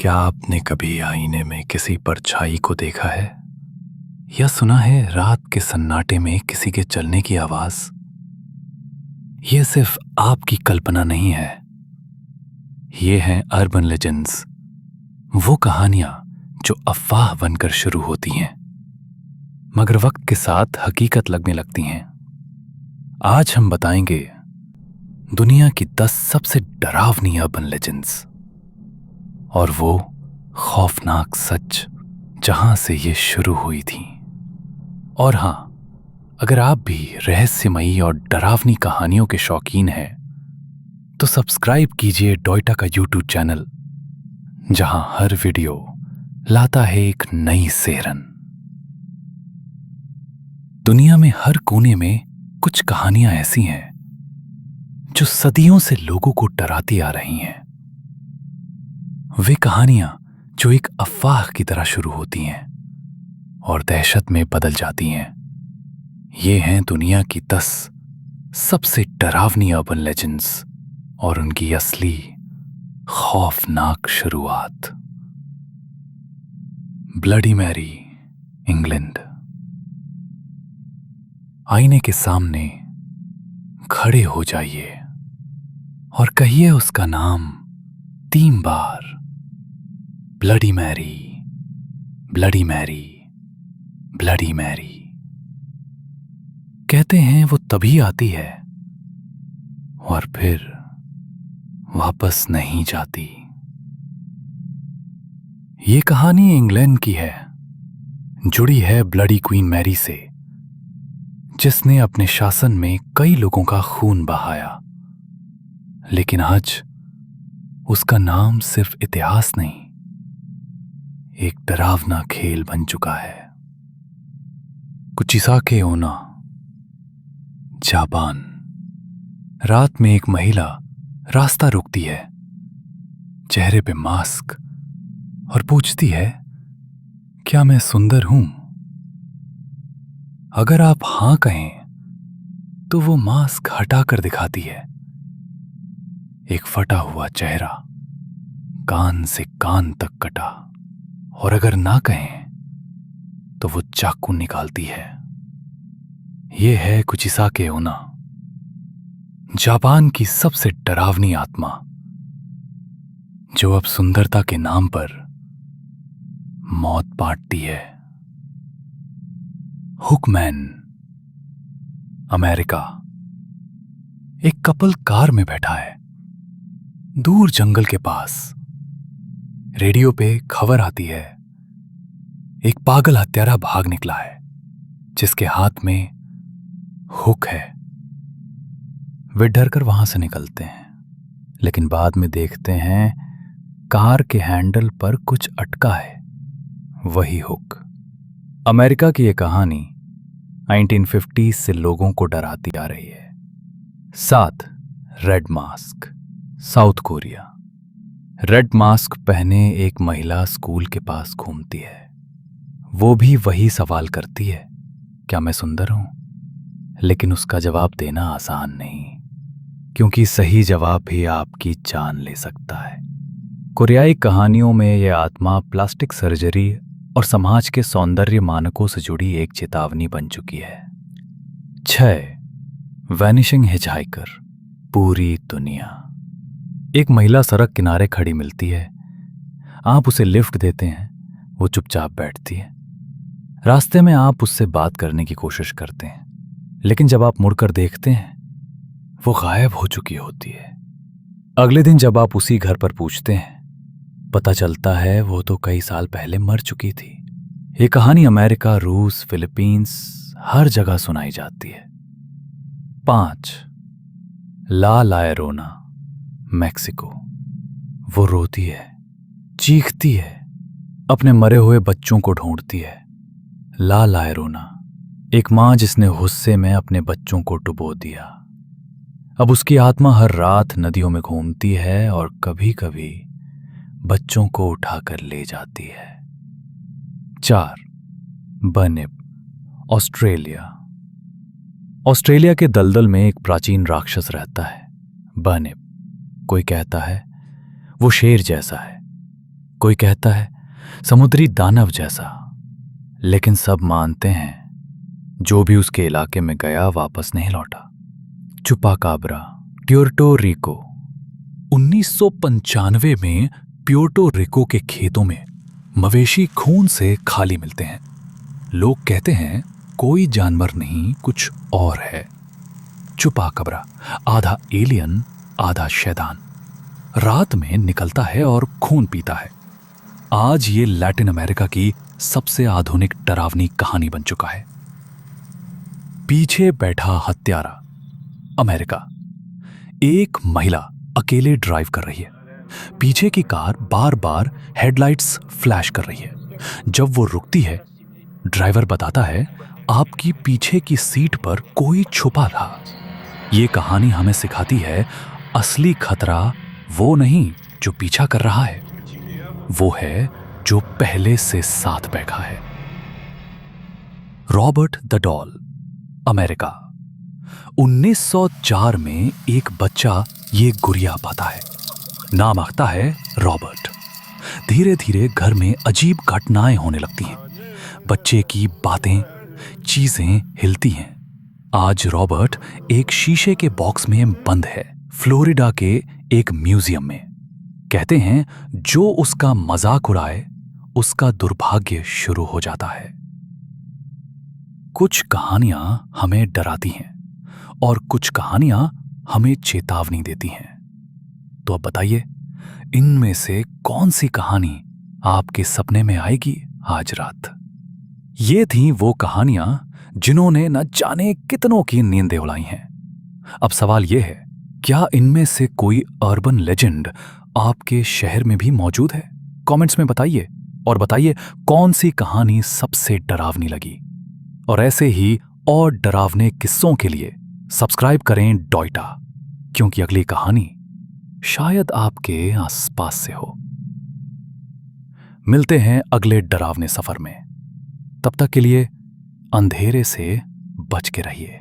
क्या आपने कभी आईने में किसी परछाई को देखा है या सुना है रात के सन्नाटे में किसी के चलने की आवाज? ये सिर्फ आपकी कल्पना नहीं है, ये हैं अर्बन लेजेंड्स, वो कहानियां जो अफवाह बनकर शुरू होती हैं मगर वक्त के साथ हकीकत लगने लगती हैं। आज हम बताएंगे दुनिया की 10 सबसे डरावनी अर्बन लेजेंड्स और वो खौफनाक सच जहां से ये शुरू हुई थी। और हां, अगर आप भी रहस्यमयी और डरावनी कहानियों के शौकीन हैं तो सब्सक्राइब कीजिए डोइटा का यूट्यूब चैनल, जहां हर वीडियो लाता है एक नई सेहरन। दुनिया में हर कोने में कुछ कहानियां ऐसी हैं जो सदियों से लोगों को डराती आ रही हैं। वे कहानियां जो एक अफवाह की तरह शुरू होती हैं और दहशत में बदल जाती हैं। ये हैं दुनिया की 10 सबसे डरावनी अर्बन लेजेंड्स और उनकी असली खौफनाक शुरुआत। Bloody Mary, England. आईने के सामने खड़े हो जाइए और कहिए उसका नाम 3 बार, bloody Mary, bloody Mary, bloody Mary. कहते हैं वो तभी आती है और फिर वापस नहीं जाती। ये कहानी इंग्लैंड की है, जुड़ी है ब्लडी क्वीन मैरी से, जिसने अपने शासन में कई लोगों का खून बहाया। लेकिन आज उसका नाम सिर्फ इतिहास नहीं, एक डरावना खेल बन चुका है। कुचिसाके ओना, जापान। रात में एक महिला रास्ता रोकती है, चेहरे पे मास्क, और पूछती है, क्या मैं सुंदर हूं? अगर आप हां कहें तो वो मास्क हटाकर दिखाती है एक फटा हुआ चेहरा, कान से कान तक कटा। और अगर ना कहें तो वो चाकू निकालती है। ये है कुचिसाके ओना, जापान की सबसे डरावनी आत्मा, जो अब सुंदरता के नाम पर मौत बांटती है। हुकमैन, अमेरिका। एक कपल कार में बैठा है, दूर जंगल के पास। रेडियो पे खबर आती है, एक पागल हत्यारा भाग निकला है जिसके हाथ में हुक है। वे डरकर वहां से निकलते हैं, लेकिन बाद में देखते हैं कार के हैंडल पर कुछ अटका है, वही हुक। अमेरिका की यह कहानी 1950s से लोगों को डराती आ रही है। 7. Red mask, south Korea. Red mask पहने एक महिला स्कूल के पास घूमती है। वो भी वही सवाल करती है, क्या मैं सुंदर हूं? लेकिन उसका जवाब देना आसान नहीं, क्योंकि सही जवाब भी आपकी जान ले सकता है। कोरियाई कहानियों में यह आत्मा प्लास्टिक सर्जरी और समाज के सौंदर्य मानकों से जुड़ी एक चेतावनी बन चुकी है। 6. वैनिशिंग हिचहाइकर, पूरी दुनिया। एक महिला सड़क किनारे खड़ी मिलती है। आप उसे लिफ्ट देते हैं, वो चुपचाप बैठती है। रास्ते में आप उससे बात करने की कोशिश करते हैं, लेकिन जब आप मुड़कर देखते हैं वो गायब हो चुकी होती है। अगले दिन जब आप उसी घर पर पूछते हैं, पता चलता है वो तो कई साल पहले मर चुकी थी। ये कहानी अमेरिका, रूस, फिलीपींस, हर जगह सुनाई जाती है। 5. ला लायरोना, मैक्सिको। वो रोती है, चीखती है, अपने मरे हुए बच्चों को ढूंढती है। ला लायरोना, एक मां जिसने गुस्से में अपने बच्चों को डुबो दिया। अब उसकी आत्मा हर रात नदियों में घूमती है और कभी कभी बच्चों को उठाकर ले जाती है। 4. बनिप, ऑस्ट्रेलिया। ऑस्ट्रेलिया के दलदल में एक प्राचीन राक्षस रहता है, बनिप। कोई कहता है वो शेर जैसा है, कोई कहता है समुद्री दानव जैसा, लेकिन सब मानते हैं जो भी उसके इलाके में गया वापस नहीं लौटा। चुपाकाब्रा, प्यूर्टो रिको। 1995 में प्यूर्टो रिको के खेतों में मवेशी खून से खाली मिलते हैं। लोग कहते हैं कोई जानवर नहीं, कुछ और है। चुपाकाब्रा आधा एलियन आधा शैतान रात में निकलता है और खून पीता है। आज ये लैटिन अमेरिका की सबसे आधुनिक डरावनी कहानी बन चुका है। पीछे बैठा हत्यारा। अमेरिका। एक महिला अकेले ड्राइव कर रही है। पीछे की कार बार बार हेडलाइट्स फ्लैश कर रही है। जब वो रुकती है, ड्राइवर बताता है आपकी पीछे की सीट पर कोई छुपा था। ये कहानी हमें सिखाती है असली खतरा वो नहीं जो पीछा कर रहा है, वो है जो पहले से साथ बैठा है। Robert the doll. अमेरिका। 1904 में एक बच्चा ये गुड़िया पाता है। नाम रखता है रॉबर्ट। धीरे धीरे घर में अजीब घटनाएं होने लगती हैं। बच्चे की बातें, चीजें हिलती हैं। आज रॉबर्ट एक शीशे के बॉक्स में बंद है, फ्लोरिडा के एक म्यूजियम में। कहते हैं जो उसका मजाक उड़ाए उसका दुर्भाग्य शुरू हो जाता है। कुछ कहानियां हमें डराती हैं और कुछ कहानियां हमें चेतावनी देती हैं। तो अब बताइए, इनमें से कौन सी कहानी आपके सपने में आएगी आज रात? ये थीं वो कहानियां जिन्होंने न जाने कितनों की नींदें उड़ाई हैं। अब सवाल ये है, क्या इनमें से कोई अर्बन लेजेंड आपके शहर में भी मौजूद है? कमेंट्स में बताइए और बताइए कौन सी कहानी सबसे डरावनी लगी। और ऐसे ही और डरावने किस्सों के लिए सब्सक्राइब करें डॉयटा, क्योंकि अगली कहानी शायद आपके आसपास से हो। मिलते हैं अगले डरावने सफर में। तब तक के लिए अंधेरे से बच के रहिए।